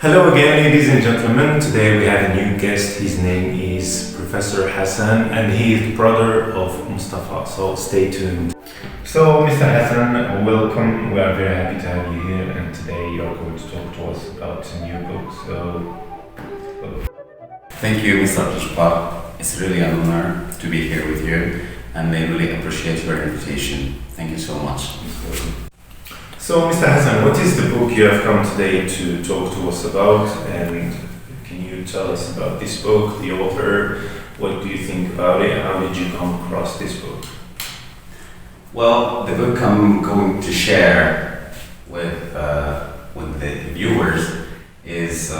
Hello again, ladies and gentlemen. Today we have a new guest. His name is Professor Hassan, and he is the brother of Mustafa. So stay tuned. So, Mr. Hassan, welcome. We are very happy to have you here, and today you are going to talk to us about a new book. Thank you, Mr. Aujourd'hui. It's really an honor to be here with you, and I really appreciate your invitation. Thank you so much. So, Mr. Hassan, what is the book you have come today to talk to us about? And can you tell us about this book, the author? What do you think about it? How did you come across this book? Well, the book I'm going to share with the viewers is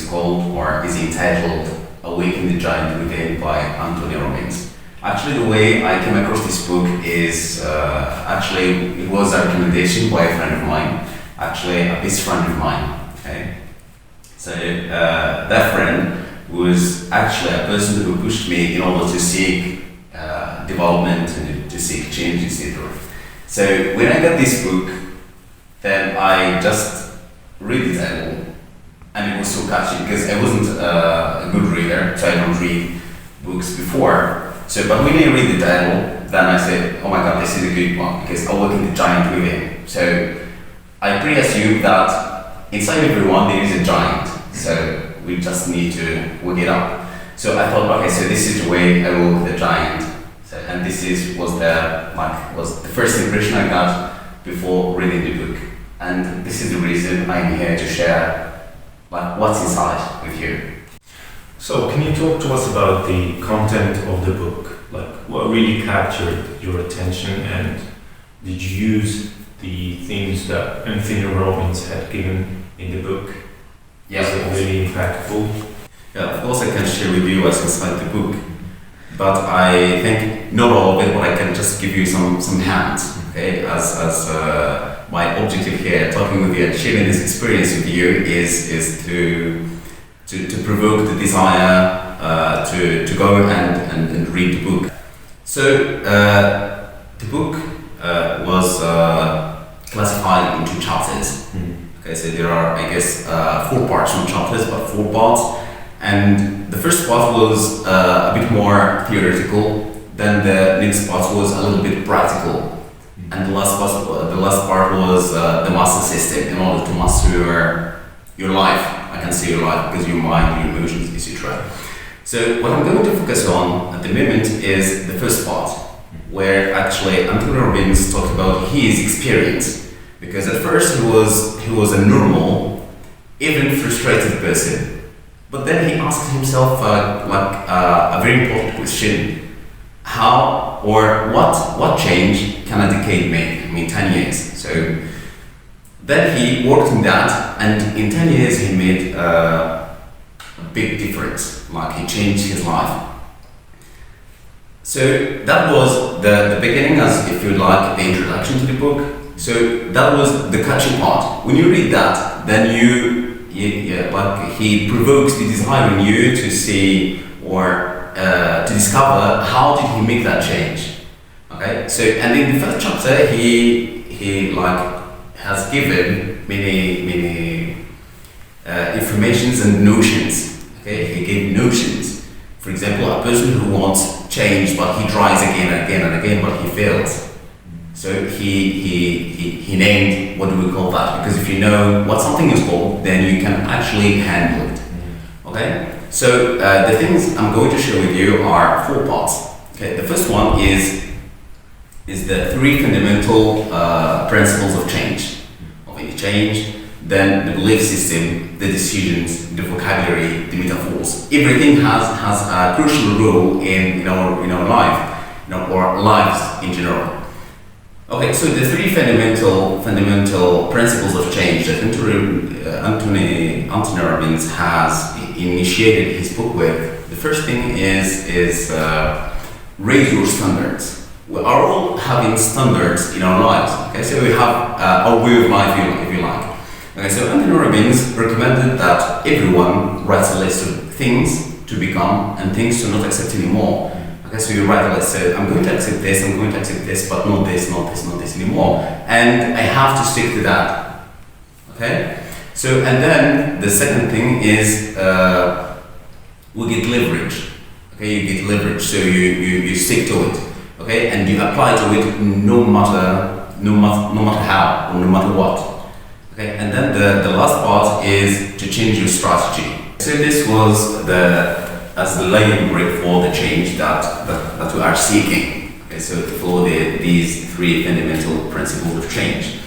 called or is entitled "Awaken the Giant Within" by Anthony Robbins. Actually, the way I came across this book is it was a recommendation by a friend of mine, actually a best friend of mine. Okay, so that friend was actually a person who pushed me in order to seek development and to seek change, etc. So when I got this book, then I just read the title, and it was so catchy because I wasn't a good reader, so I don't read books before. So, but when I read the title, then I said, oh my god, this is a good one, because Awaken the Giant Within. So, I pre-assume that inside everyone there is a giant, so we just need to wake it up. So I thought, okay, so this is the way I woke the giant. So, and this was the first impression I got before reading the book. And this is the reason I'm here to share what's inside with you. So, can you talk to us about the content of the book? Like, what really captured your attention, and did you use the things that Anthony Robbins had given in the book? Yes, is it really impactful? Yeah, of course I can share with you what's inside the book, but I think not all of it, but I can just give you some hints, okay? As my objective here, talking with you and sharing this experience with you is to provoke the desire to go and read the book. So the book was classified into chapters. Okay, so there are, I guess, 4 parts, not chapters, but 4 parts. And the first part was a bit more theoretical. Then the next part was a little bit practical. And the last part was the master system in order to master your life. I can say your life because your mind, your emotions, etc. So what I'm going to focus on at the moment is the first part, where actually Anthony Robbins talked about his experience. Because at first he was a normal, even frustrated person. But then he asked himself a very important question: how or what change can a decade make? I mean, 10 years. So then he worked in that, and in 10 years he made a big difference. Like, he changed his life. So that was the beginning, as if you like, the introduction to the book. So that was the catchy part. When you read that, then he provokes the desire in you to see or to discover how did he make that change. Okay. So, and in the first chapter, he has given many informations and notions. Okay, he gave notions. For example, a person who wants change, but he tries again and again and again, but he fails. So he named, what do we call that? Because if you know what something is called, then you can actually handle it. Okay. So the things I'm going to share with you are 4 parts. Okay. The first one is the 3 fundamental principles of change, of any change. Then the belief system, the decisions, the vocabulary, the metaphors. Everything has a crucial role in our life, or lives in general. Okay, so the 3 fundamental principles of change that Anthony Robbins has initiated his book with. The first thing is raise your standards. We are all having standards in our lives. Okay, so we have our way of life, if you like. Okay, so Anthony Robbins recommended that everyone writes a list of things to become and things to not accept anymore. Okay, so you write a list, so I'm going to accept this, but not this anymore. And I have to stick to that. Okay? So, and then the second thing is we get leverage. Okay, you get leverage, so you stick to it. Okay, and you apply to it no matter how or no matter what. Okay, and then the last part is to change your strategy. So this was as the laying brick for the change that we are seeking. Okay, so to follow these three fundamental principles of change.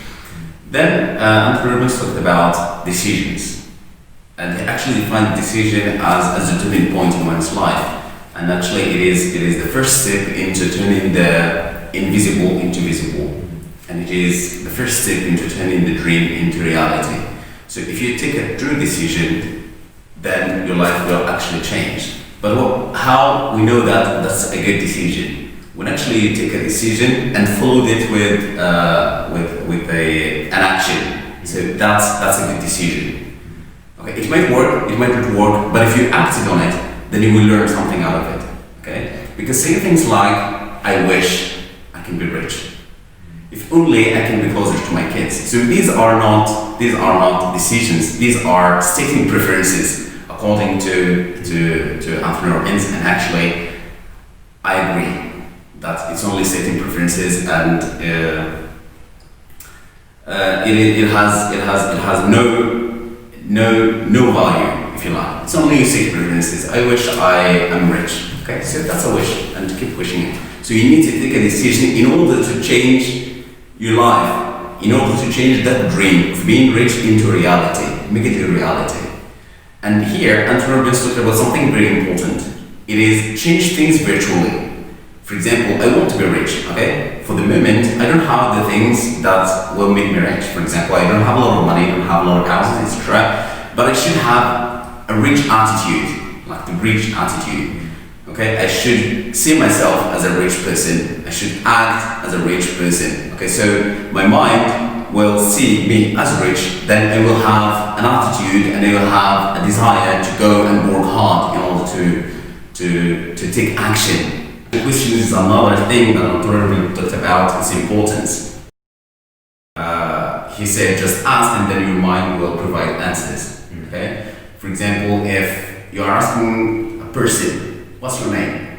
Then Anthony Robbins talked about decisions, and he actually defined decision as a turning point in one's life. And actually, it is the first step into turning the invisible into visible, and it is the first step into turning the dream into reality. So if you take a true decision, then your life will actually change. But how we know that that's a good decision? When actually you take a decision and followed it with an action. So that's a good decision. Okay, it might work, it might not work, but if you acted on it, then you will learn something out of it. Okay? Because saying things like, I wish I can be rich. If only I can be closer to my kids. So these are not decisions, these are stating preferences according to Anthony Robbins, and actually I agree that it's only stating preferences, and it has no value, if you like. It's only stating preferences. I wish I am rich. Okay, so that's a wish, and keep wishing it. So you need to take a decision in order to change your life, in order to change that dream of being rich into reality, make it a reality. And here, Anthony Robbins talked about something very important. It is change things virtually. For example, I want to be rich, okay? For the moment, I don't have the things that will make me rich. For example, I don't have a lot of money, I don't have a lot of houses, etc. But I should have a rich attitude, like the rich attitude. Okay, I should see myself as a rich person. I should act as a rich person. Okay, so my mind will see me as rich, then I will have an attitude and I will have a desire to go and work hard in order to take action. The question is another thing that Anthony talked about, its importance. He said, just ask and then your mind will provide answers. Okay, for example, if you are asking a person, what's your name?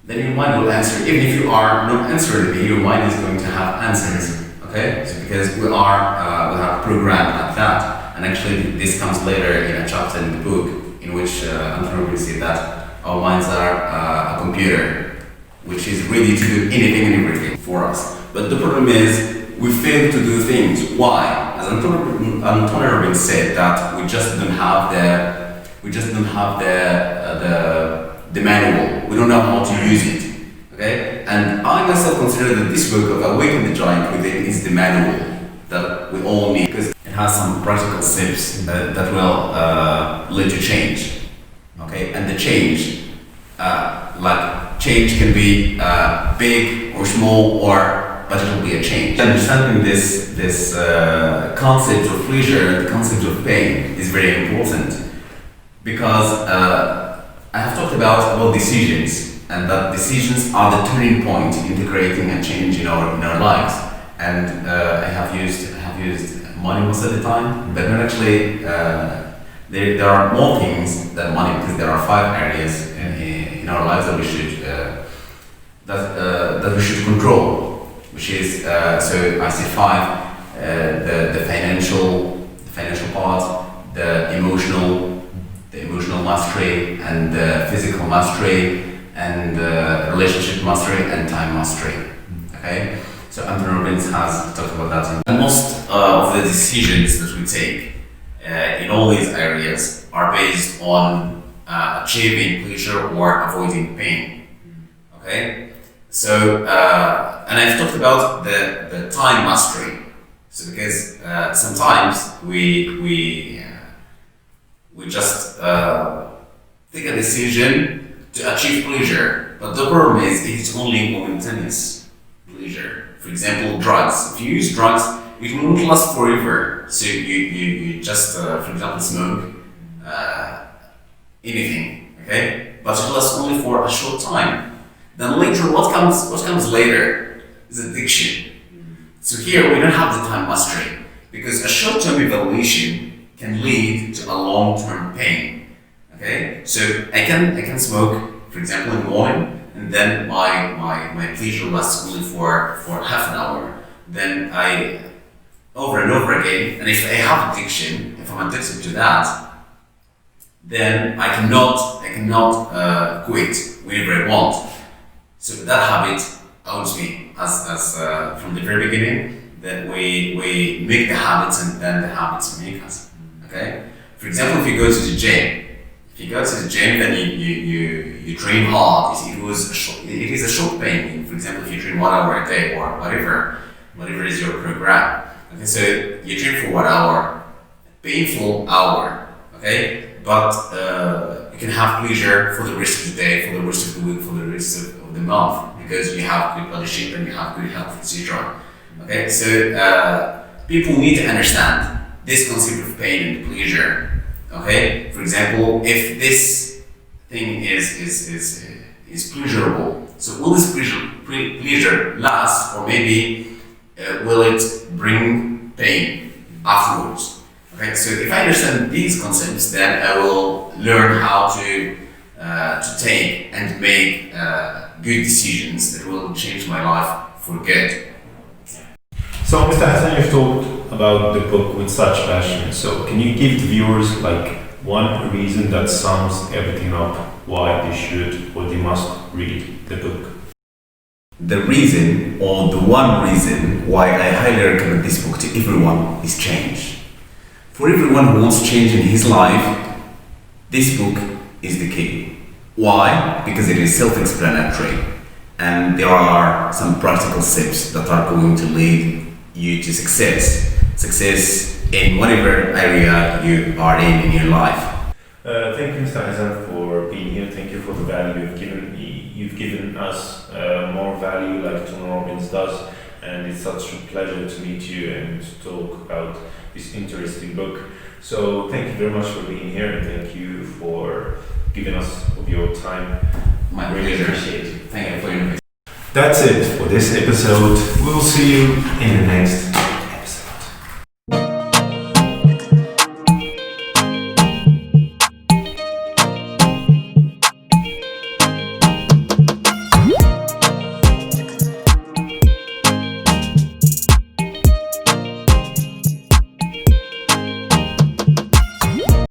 Then your mind will answer. Even if you are not answering me, your mind is going to have answers. Okay? So because we have programmed like that. And actually this comes later in a chapter in the book in which Anthony will say that our minds are a computer which is ready to do anything and everything for us. But the problem is we fail to do things. Why? As Anthony Robbins said, that we just don't have the manual. We don't know how to use it. Okay? And I myself consider that this book of Awaken the Giant Within is the manual that we all need, because it has some practical steps that will lead to change. Okay? And the change, change can be big or small, but it will be a change. Understanding this concept of pleasure, the concept of pain, is very important, because I have talked about decisions, and that decisions are the turning point in creating a change in our lives. And I have used money most of the time, but not actually. There are more things than money, because there are 5 areas in our lives that we should that we should control, which is so I say 5: the financial part, the emotional mastery, and the physical mastery, and relationship mastery, and time mastery. Okay, so Anthony Robbins has talked about that. And most of the decisions that we take in all these areas are based on achieving pleasure or avoiding pain. Okay, so and I've talked about the time mastery. So because sometimes we just take a decision to achieve pleasure, but the problem is it's only momentaneous pleasure. For example, drugs. If you use drugs, it will not last forever. So you just, for example, smoke anything, okay? But it lasts only for a short time. Then later, what comes later is addiction. So here we don't have the time mastery, because a short-term evaluation can lead to a long-term pain. Okay, so I can smoke, for example, in the morning, and then my pleasure lasts only for half an hour. Then I over and over again, and if I have addiction, if I'm addicted to that, then I cannot quit whenever I want. So that habit owns me as from the very beginning, that we make the habits and then the habits make us. Okay? For example, if you go to the gym, then you train hard. It is a short pain. For example, if you train 1 hour a day or whatever is your program. Okay, so you train for 1 hour, painful hour. Okay, but you can have pleasure for the rest of the day, for the rest of the week, for the rest of the month, because you have good body shape and you have good health, etc. Okay, so people need to understand this concept of pain and pleasure. Okay, for example, if this thing is pleasurable, so will this pleasure last, or maybe will it bring pain afterwards? Okay, so if I understand these concepts, then I will learn how to take and make good decisions that will change my life for good. So, Mr. Hassan, you've talked about the book with such passion. So, can you give the viewers like one reason that sums everything up why they should or they must read the book? The reason, or the one reason, why I highly recommend this book to everyone is change. For everyone who wants change in his life, this book is the key. Why? Because it is self-explanatory, and there are some practical steps that are going to lead you to success in whatever area you are in your life. Thank you, Mr. Hassan, for being here. Thank you for the value you've given me. You've given us more value like Anthony Robbins does, and it's such a pleasure to meet you and to talk about this interesting book. So thank you very much for being here, and thank you for giving us of your time. My really pleasure. Appreciate it. Thank you for your invitation. That's it for this episode. We'll see you in the next